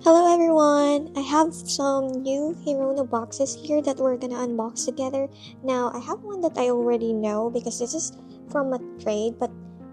Hello everyone! I have some new Hirono boxes here that we're gonna unbox together. Now, I have one that I already know because this is from a trade, but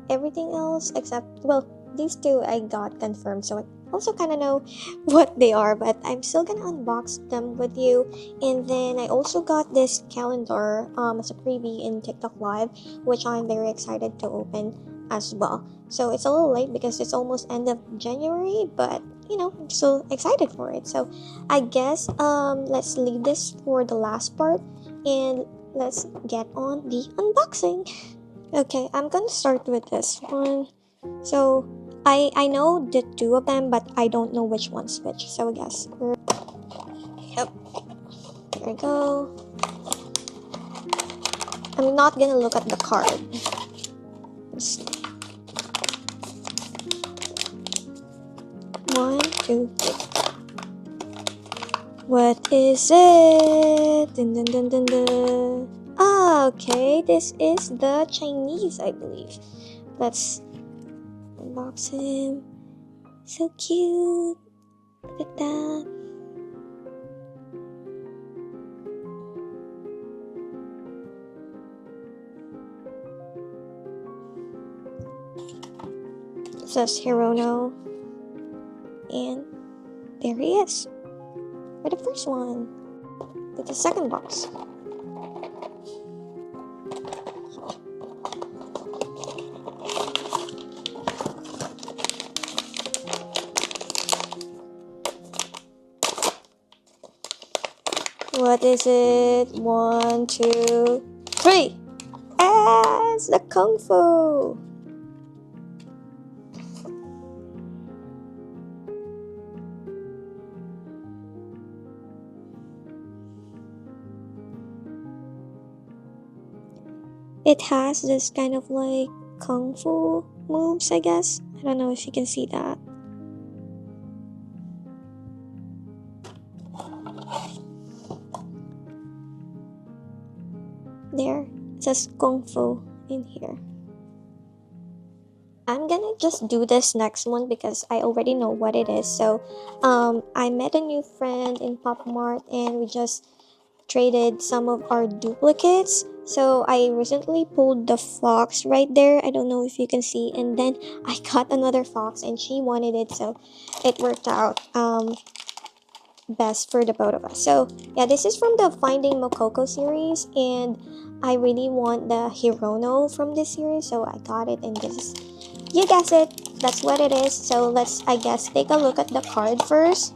everything else except, well, these two I got confirmed, so I also kind of know what they are, but I'm still gonna unbox them with you. And then I also got this calendar as a freebie in TikTok Live, which I'm very excited to open as well. So it's a little late because it's almost end of January, but I'm so excited for it. So I guess let's leave this for the last part and let's get on the unboxing. Okay, I'm gonna start with this one. So I know the two of them, but I don't know which one's which. So I guess yep. There we go. I'm not gonna look at the card. One, two, three. What is it? Dun, dun, dun, dun, dun. Ah, okay. This is the Chinese, I believe. Let's unbox him. So cute. Look at that. It says Hirono. And there he is. For the first one. With the second box. What is it? 1, 2, 3. It's the Kung Fu. It has this kind of like Kung Fu moves, I guess. I don't know if you can see that. There, it says Kung Fu in here. I'm gonna just do this next one because I already know what it is. So, I met a new friend in Pop Mart and we just traded some of our duplicates. So I recently pulled the fox right there. I don't know if you can see. And then I got another fox and she wanted it. So it worked out best for the both of us. So yeah, this is from the Finding Mokoko series. And I really want the Hirono from this series. So I got it and this is, you guess it. That's what it is. So let's, I guess, take a look at the card first.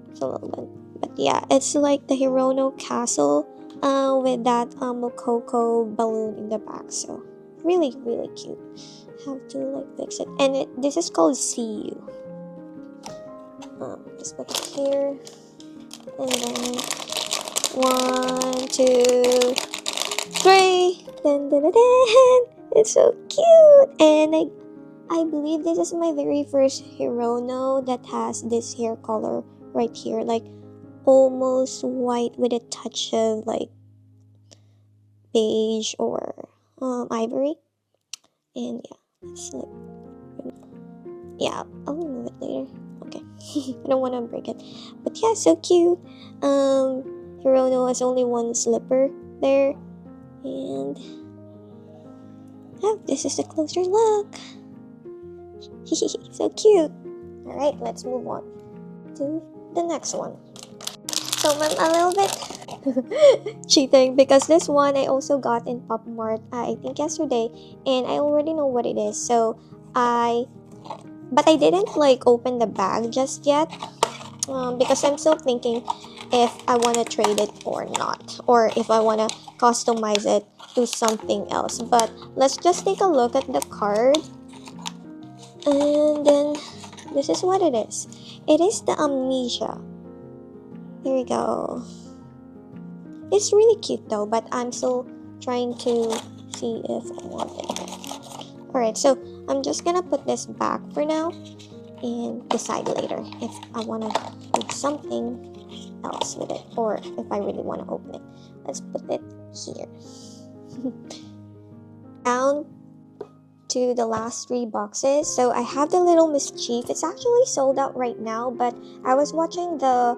It's a little bit. But yeah, it's like the Hirono castle with that Mokoko balloon in the back. So really, really cute. Have to like fix it. And this is called See You. Just put it here. And then 1, 2, 3. Dun, dun, dun, dun. It's so cute. And I believe this is my very first Hirono that has this hair color right here. Like almost white with a touch of like beige or ivory. And yeah, let's like, yeah, I'll remove it later. Okay, I don't want to break it, but yeah, so cute. Hirono has only one slipper there, and oh, this is a closer look. So cute. All right, let's move on to the next one. So I'm a little bit cheating because this one I also got in Pop Mart I think yesterday and I already know what it is. So but I didn't like open the bag just yet because I'm still thinking if I want to trade it or not, or if I want to customize it to something else. But let's just take a look at the card, and then this is what it is. It is the Amnesia. Here we go. It's really cute though, but I'm still trying to see if I want it. Alright, so I'm just gonna put this back for now and decide later if I want to do something else with it or if I really want to open it. Let's put it here. Round to the last 3 boxes. So I have the little Mischief. It's actually sold out right now, but I was watching the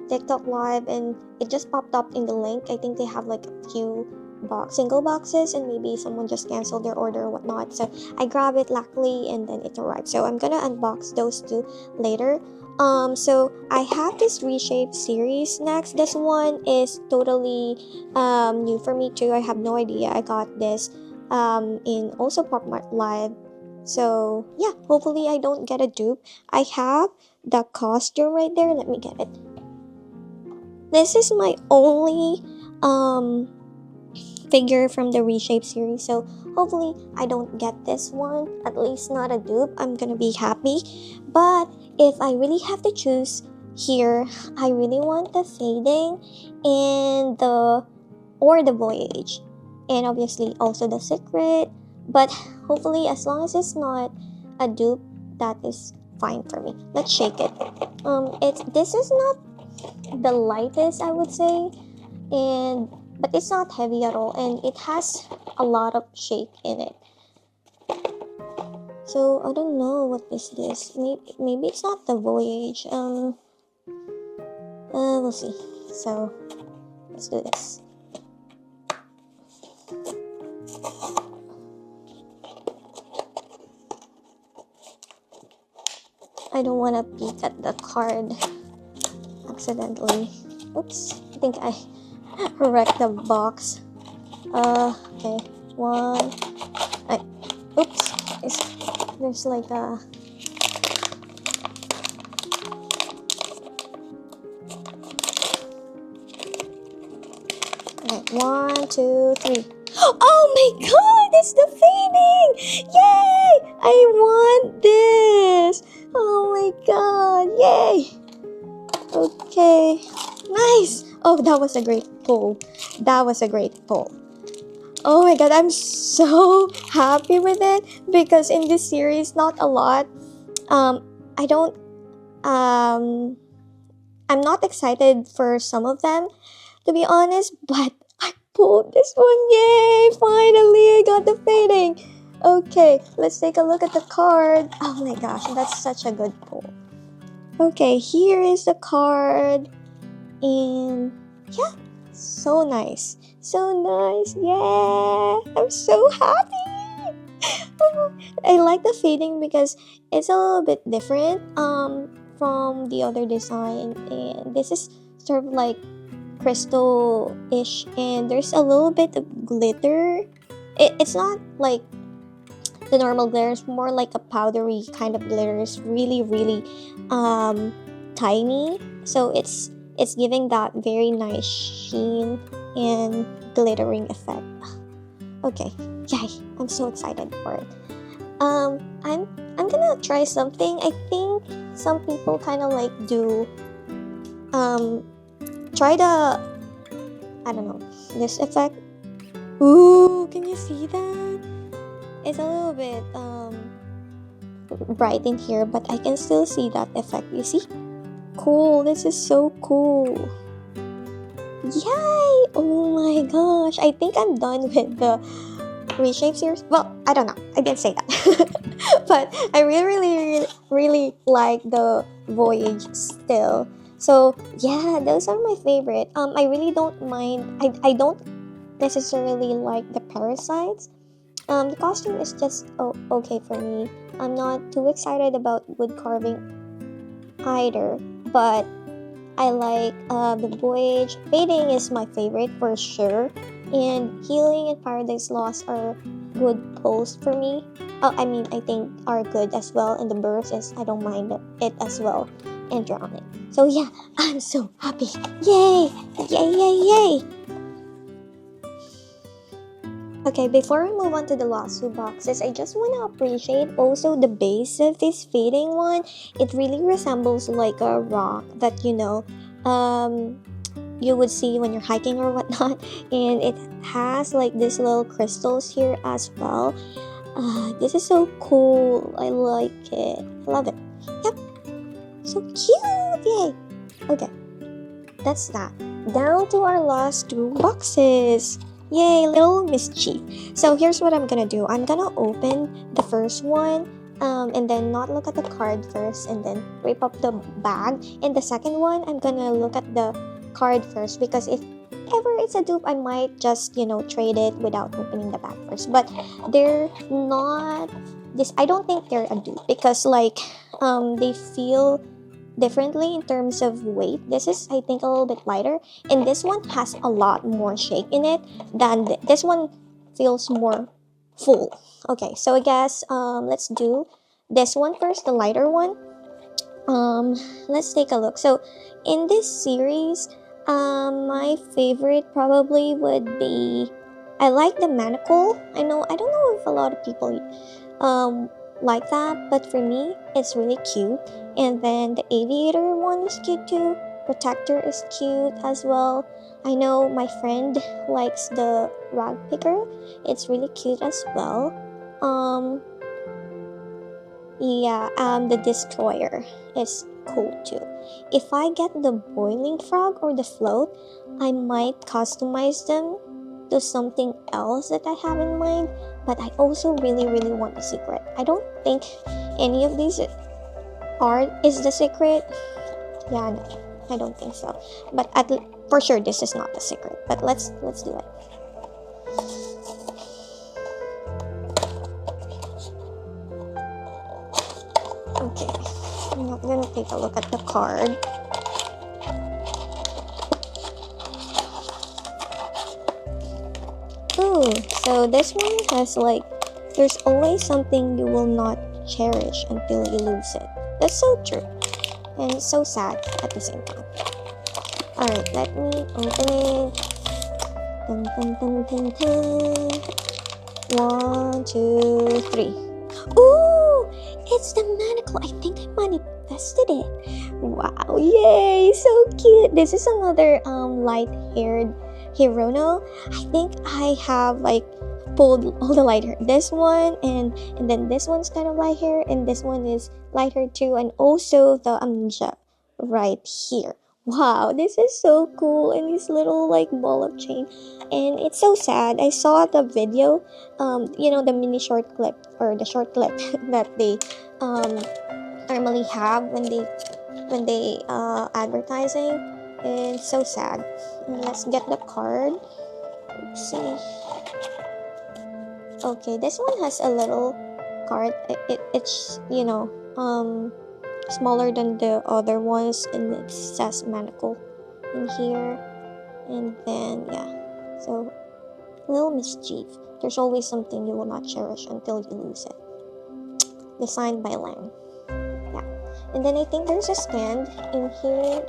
TikTok live and it just popped up in the link. I think they have like a few single boxes and maybe someone just canceled their order or whatnot. So I grabbed it luckily and then it arrived. So I'm gonna unbox those 2 later. So I have this Reshape series next. This one is totally new for me too. I have no idea. I got this in also Pop Mart Live. So yeah, hopefully I don't get a dupe. I have the costume right there. Let me get it. This is my only figure from the Reshape series, so hopefully I don't get this one, at least not a dupe. I'm gonna be happy. But if I really have to choose here, I really want the Fading and the Voyage, and obviously also the Secret. But hopefully, as long as it's not a dupe, that is fine for me. Let's shake it. This is not the lightest, I would say, but it's not heavy at all, and it has a lot of shake in it. So I don't know what is this. Maybe it's not the Voyage. We'll see. So let's do this. I don't want to peek at the card accidentally. Oops, I think I wrecked the box. Okay, oops, there's like a... Okay, 1, 2, 3. Oh my god, it's the Fading! Yay! I want this! Oh my god, yay! Okay, nice! Oh, that was a great pull. That was a great pull. Oh my god, I'm so happy with it because in this series, not a lot. I don't, I'm not excited for some of them, to be honest, but I pulled this one. Yay! Finally, I got the Fading. Okay, let's take a look at the card. Oh my gosh, that's such a good pull. Okay, here is the card. And yeah, so nice. So nice. Yeah, I'm so happy. I like the Fading because it's a little bit different from the other design, and this is sort of like crystal-ish, and there's a little bit of glitter. It's not like the normal glitter, it's more like a powdery kind of glitter. It's really tiny, so it's giving that very nice sheen and glittering effect. Okay, yay! I'm so excited for it. I'm gonna try something. I think some people kind of like do try the, I don't know, this effect. Ooh, can you see that? It's a little bit bright in here, but I can still see that effect. You see? Cool. This is so cool. Yay! Oh my gosh. I think I'm done with the Reshape series. Well, I don't know. I didn't say that. But I really like the Voyage still. So yeah, those are my favorite. I really don't mind. I don't necessarily like the Parasites. The costume is just okay for me. I'm not too excited about wood carving either, but I like the Voyage. Fading is my favorite for sure, and Healing and Paradise Lost are good pulls for me. I mean, I think are good as well, and the Bursts, I don't mind it as well, and Drowning. So yeah, I'm so happy. Yay! Yay, yay, yay! Okay, before we move on to the last 2 boxes, I just want to appreciate also the base of this Fading one. It really resembles like a rock that, you would see when you're hiking or whatnot. And it has like these little crystals here as well. This is so cool. I like it. I love it. Yep. So cute. Yay. Okay. That's that. Down to our last 2 boxes. Yay, little Mischief. So here's what I'm gonna do. I'm gonna open the first one, and then not look at the card first, and then rip up the bag. And the second one, I'm gonna look at the card first, because if ever it's a dupe, I might just, trade it without opening the bag first. But they're not this. I don't think they're a dupe, because they feel differently in terms of weight. This is, I think, a little bit lighter, and this one has a lot more shake in it than this one feels more full. Okay, so I guess let's do this one first, the lighter one. Let's take a look. So in this series, my favorite probably would be, I like the manacle. I don't know if a lot of people like that, but for me it's really cute. And then the aviator one is cute too. Protector is cute as well. I know my friend likes the rag picker. It's really cute as well. The destroyer is cool too. If I get the boiling frog or the float, I might customize them to something else that I have in mind, but I also really want the secret. I don't think any of these is the secret. Yeah, no, I don't think so. But for sure this is not the secret. But let's do it. Okay, I'm not gonna take a look at the card. Oh, so this one has there's always something you will not cherish until you lose it. That's so true, and so sad at the same time. Alright, let me open it. Dun, dun, dun, dun, dun. 1, 2, 3. Ooh, it's the manacle. I think I manifested it. Wow, yay, so cute. This is another light-haired Hirono. I think I have pulled all the light hair. This one and then this one's kind of light hair, and this one is light hair too, and also the amnesia right here. Wow, this is so cool, and this little ball of chain, and it's so sad. I saw the video, the mini short clip, or the short clip that they normally have when they advertising. It's so sad. Let's get the card. Let's see. Okay, this one has a little card. It's smaller than the other ones, and it says manacle in here. And then so little Mischief. There's always something you will not cherish until you lose it. Designed by Lang. Yeah. And then I think there's a stand in here.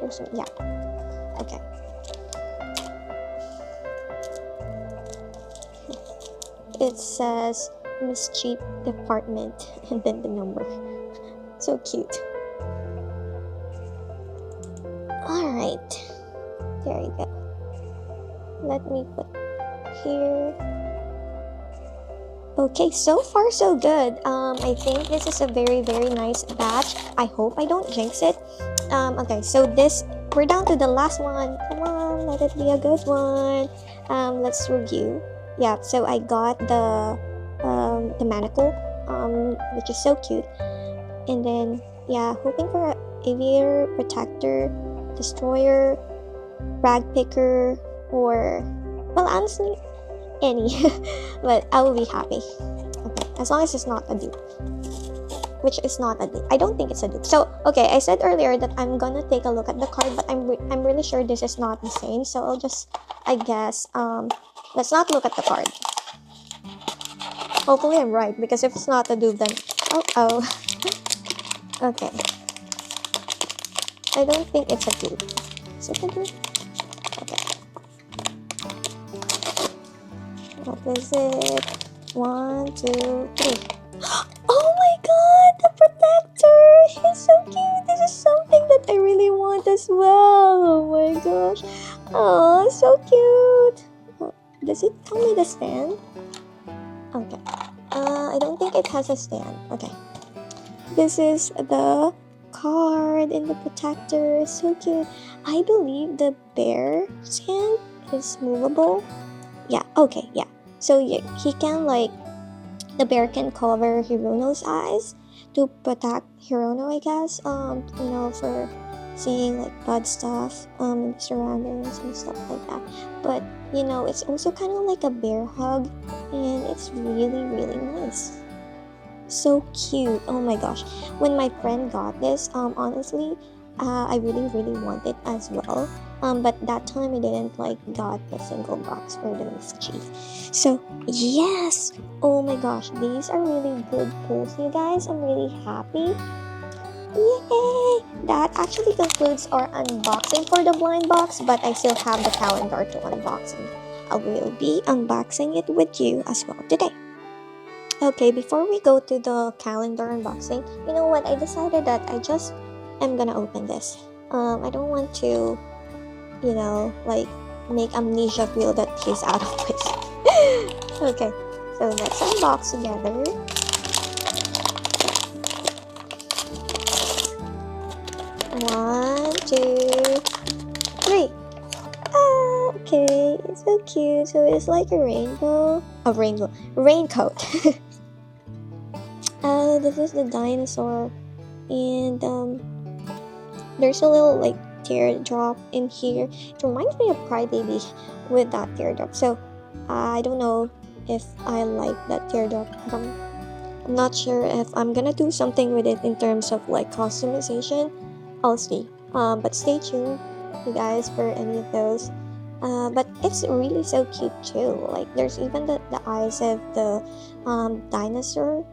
Okay. It says Mischief Department and then the number. So cute. Alright. There you go. Let me put here. Okay, so far so good. I think this is a very nice batch. I hope I don't jinx it. Okay, so we're down to the last one. Come on, let it be a good one. Let's review. Yeah, so I got the manacle, which is so cute. And then hoping for an aviator, protector, destroyer, rag picker, or honestly any. But I will be happy. Okay, as long as it's not a dupe. Which is not a dupe. I don't think it's a dupe. So okay, I said earlier that I'm gonna take a look at the card, but I'm really sure this is not the same. So I'll just, I guess, let's not look at the card. Hopefully I'm right, because if it's not a dupe, then oh. Okay. I don't think it's a dupe. Is it a dupe? Okay. What is it? 1, 2, 3. Oh my god, the protector! He's so cute. This is something that I really want as well. Oh my gosh. Oh, so cute. Does it come with a stand? Okay. I don't think it has a stand. Okay. This is the card in the protector. It's so cute. I believe the bear skin is movable. Yeah, okay, yeah. So he can like, the bear can cover Hirono's eyes to protect Hirono, I guess. For seeing like bad stuff in the surroundings and stuff like that. But it's also kind of like a bear hug, and it's really really nice. So cute. Oh my gosh. When my friend got this, honestly, I really really want it as well. But that time I didn't like got the single box for the Mischief. So yes. Oh my gosh, these are really good pulls, you guys. I'm really happy. Yay! That actually concludes our unboxing for the blind box, but I still have the calendar to unbox, and I will be unboxing it with you as well today. Okay, before we go to the calendar unboxing, you know what? I decided that I just am gonna open this. I don't want to, like make Amnesia feel that he's out of place. Okay, so let's unbox together. One, two, three. Okay, it's so cute. So it's like a raincoat. This is the dinosaur, and there's a little like teardrop in here. It reminds me of Crybaby with that teardrop. So I don't know if I like that teardrop. I'm not sure if I'm gonna do something with it in terms of like customization. I'll see. But stay tuned, you guys, for any of those. But it's really so cute too. Like there's even the eyes of the dinosaur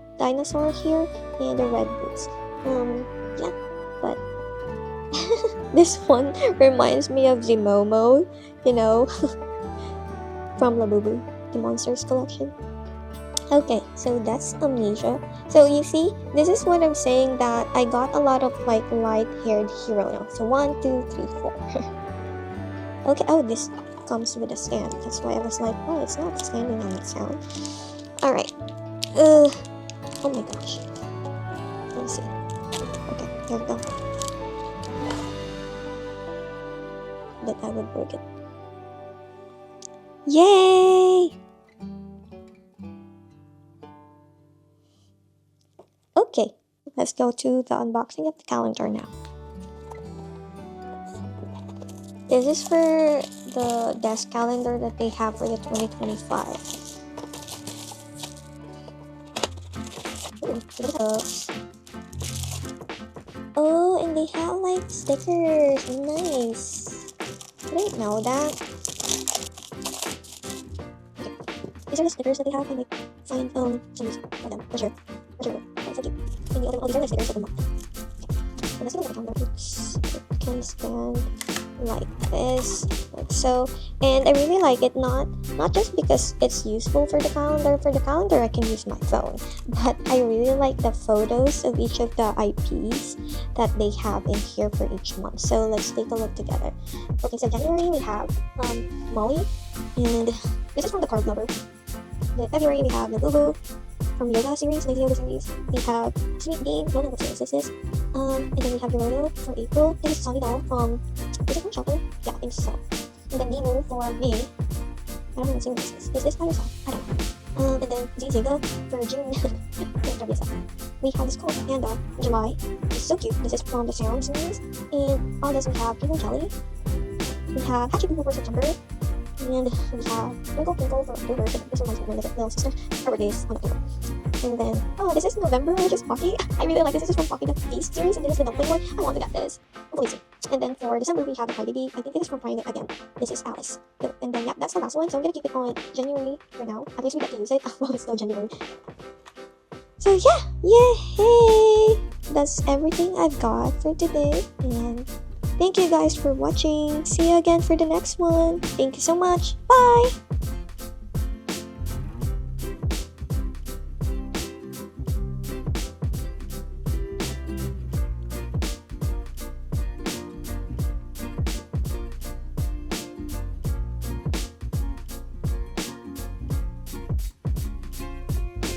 here, and the red boots. Yeah, but this one reminds me of the Momo, from Labubu, the Monsters collection. Okay, so that's Amnesia. So you see, this is what I'm saying, that I got a lot of like light-haired Hirono. So 1, 2, 3, 4. Okay, oh, this comes with a stand. That's why I was like, oh, it's not standing on its own. Alright. Oh my gosh. Let me see. Okay, there we go. That I would break it. Yay! Okay, let's go to the unboxing of the calendar now. This is for the desk calendar that they have for the 2025. Oh, and they have like stickers. Nice. I didn't know that. Okay. These are the stickers that they have, and I find some use for them for sure. That's so cute. And the other, these are the stickers of the month. Okay. And let's go to the calendar. It can stand like this, like so, and I really like it, not just because it's useful for the calendar. For the calendar I can use my phone, but I really like the photos of each of the IPs that they have in here for each month. So let's take a look together. Okay, so January we have Molly, and this is from the Carb Lover. The February we have the Boo from Yoga series, Lazy Yoga series. We have Sweet Bean, don't know what series this is. And then we have Hirono from April. This is Sunny Doll from, is it from Shopping? Yeah, I think so. And then Nemo for May. I don't know what series this is. Is this by yourself? I don't know. And then Ziziga for June. We have this cool panda in July. It's so cute. This is from the Sound series. And August we have People Jelly. We have Hachi People for September. And we have Twinkle Twinkle for October. This reminds me of my little sister. Her birthday is on October. And then, oh, this is November, which is Pocky. I really like this. This is from Pocky the Feast series, and this is the dumpling one. I want to get this. Hopefully soon. And then for December, we have the Crybaby. I think it is from Prime again. This is Alice. And then, yeah, that's the last one. So I'm going to keep it on January for now. At least we get to use it while it's still January. So yeah, yay! That's everything I've got for today. And thank you guys for watching. See you again for the next one. Thank you so much. Bye!